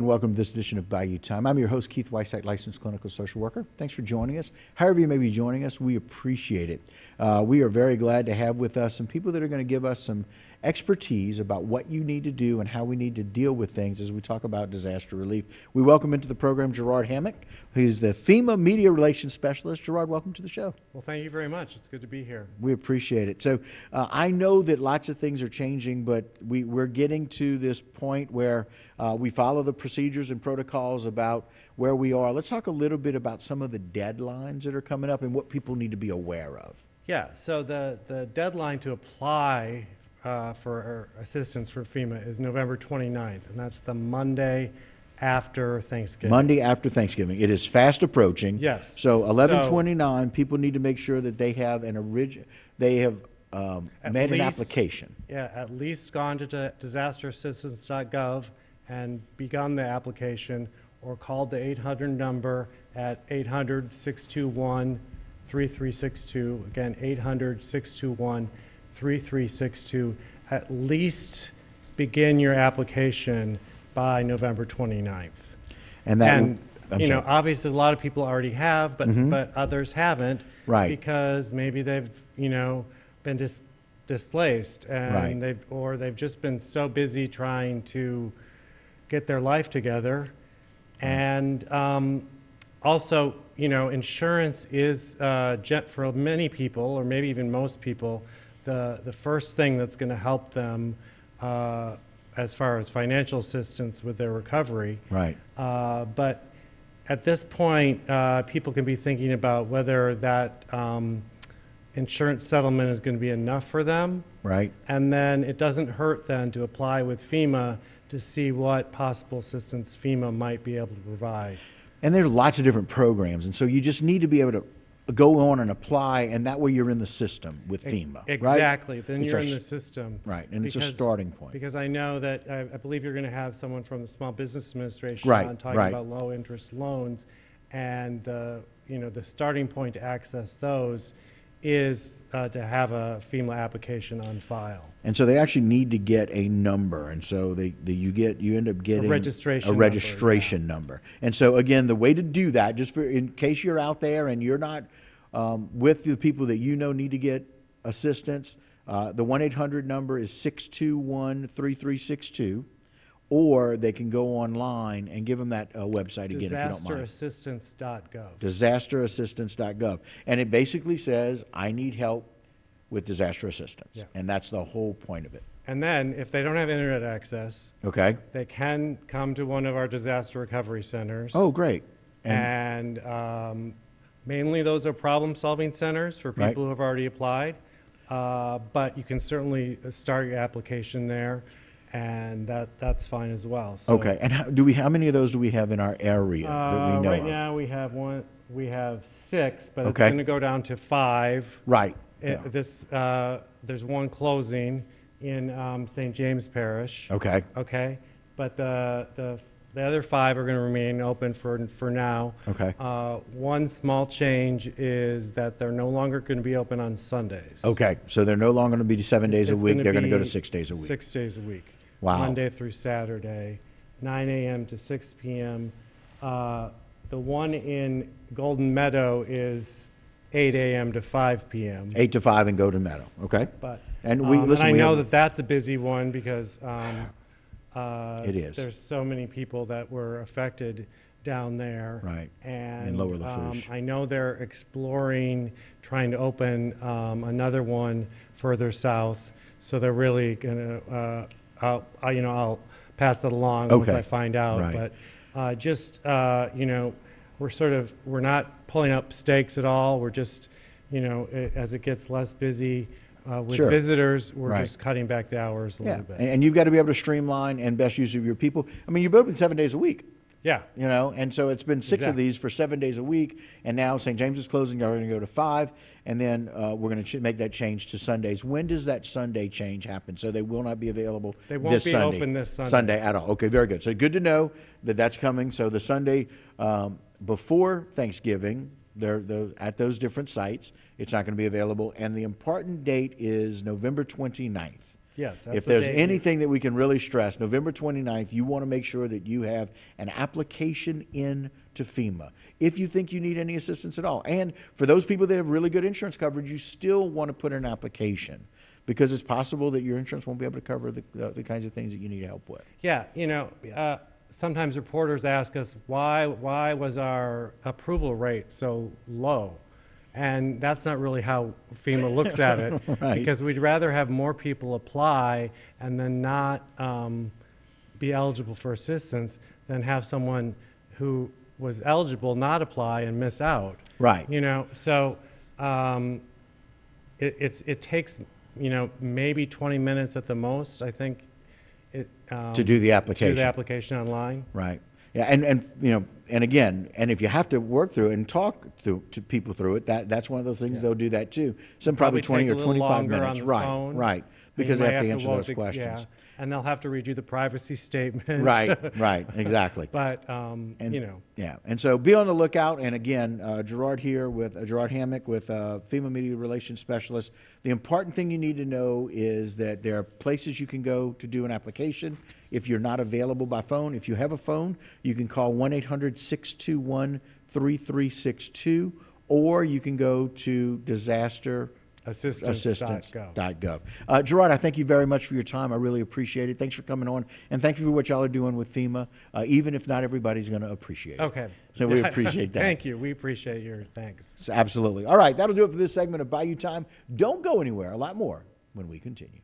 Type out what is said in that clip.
and welcome to this edition of Bayou Time. I'm your host, Keith Weissach, licensed clinical social worker. Thanks for joining us. However you may be joining us, we appreciate it. We are very glad to have with us some people that are going to give us some expertise about what you need to do and how we need to deal with things as we talk about disaster relief. We welcome into the program Gerard Hammock, who's the FEMA Media Relations Specialist. Gerard, welcome to the show. Well, thank you very much. It's good to be here. We appreciate it. So I know that lots of things are changing, but we're getting to this point where we follow the procedures and protocols about where we are. Let's talk a little bit about some of the deadlines that are coming up and what people need to be aware of. Yeah, so the deadline to apply for assistance from FEMA is November 29th, and that's the Monday after Thanksgiving. Monday after Thanksgiving. It is fast approaching. Yes. So 11/29, people need to make sure that they have made an application. Yeah, at least gone to disasterassistance.gov and begun the application, or called the 800 number at 800-621-3362. Again, 800-621-3362. At least begin your application by November 29th. And that, obviously a lot of people already have, but others haven't, right? Because maybe they've been displaced, and they've just been so busy trying to get their life together, and also insurance is for many people, or maybe even most people, the first thing that's going to help them as far as financial assistance with their recovery. Right. But at this point, people can be thinking about whether that insurance settlement is going to be enough for them. Right. And then it doesn't hurt then to apply with FEMA to see what possible assistance FEMA might be able to provide. And there's lots of different programs, and so you just need to be able to go on and apply, and that way you're in the system with FEMA. Exactly. Right? Then you're in the system. Right, and it's a starting point. Because I know that I believe you're going to have someone from the Small Business Administration on talking about low interest loans, and the starting point to access those is to have a FEMA application on file. And so they actually need to get a number, and so you end up getting a registration number. And so again, the way to do that, just in case you're out there and you're not with the people that need to get assistance, the 1-800 number is 621-3362. Or they can go online and give them that website again, if you don't mind. Disasterassistance.gov. Disasterassistance.gov. And it basically says, I need help with disaster assistance. Yeah. And that's the whole point of it. And then, if they don't have internet access, they can come to one of our disaster recovery centers. Oh, great. And mainly those are problem-solving centers for people who have already applied. But you can certainly start your application there. And that's fine as well. So, okay. And how many of those do we have in our area that we know right of? Right now we have one. We have 6, but it's going to go down to 5. Right. There's one closing in St. James Parish. Okay. Okay. But the other 5 are going to remain open for now. Okay. One small change is that they're no longer going to be open on Sundays. Okay. So they're no longer going to be 7 days a week. They're going to go to 6 days a week. 6 days a week. Wow. Monday through Saturday, 9 a.m. to 6 p.m. The one in Golden Meadow is 8 a.m. to 5 p.m. 8 to 5 in Golden Meadow. Okay. But and I know that that's a busy one because it is. There's so many people that were affected down there. Right. And in Lower Lafourche. I know they're exploring trying to open another one further south. So they're really going to. I'll pass that along once I find out. Right. But we're not pulling up stakes at all. We're just, as it gets less busy with visitors, we're just cutting back the hours a little bit. And you've got to be able to streamline and best use of your people. I mean, you've been open 7 days a week. Yeah. And so it's been 6 of these for 7 days a week, and now St. James is closing. You're going to go to 5, and then we're going to make that change to Sundays. When does that Sunday change happen? So they will not be available this Sunday. They won't be open this Sunday. Sunday at all. Okay, very good. So good to know that that's coming. So the Sunday before Thanksgiving, they're at those different sites. It's not going to be available, and the important date is November 29th. Yes, that's If the there's date. anything that we can really stress, November 29th, you want to make sure that you have an application in to FEMA if you think you need any assistance at all. And for those people that have really good insurance coverage, you still want to put in an application because it's possible that your insurance won't be able to cover the kinds of things that you need help with. Yeah, sometimes reporters ask us why was our approval rate so low? And that's not really how FEMA looks at it, Right. because we'd rather have more people apply and then not be eligible for assistance than have someone who was eligible not apply and miss out. Right. So it takes maybe 20 minutes at the most, I think, To do the application. to do the application online. Right. Yeah, and again, and if you have to work through it and talk to people through it, that's one of those things they'll do that too. Some probably 20 take or a little 25 longer minutes. on the Right. phone, Right. and Because you they might have to answer vote those questions. and they'll have to read you the privacy statement. Right. Exactly. But Yeah, and so be on the lookout. And again, Gerard here with Gerard Hammock with FEMA Media Relations Specialist. The important thing you need to know is that there are places you can go to do an application. If you're not available by phone, if you have a phone, you can call 1-800-621-3362, or you can go to disasterassistance.gov. Gerard, I thank you very much for your time. I really appreciate it. Thanks for coming on, and thank you for what y'all are doing with FEMA, even if not everybody's going to appreciate it. okay. So we appreciate that. Thank you. We appreciate your thanks. So absolutely. All right, that'll do it for this segment of Bayou Time. Don't go anywhere. A lot more when we continue.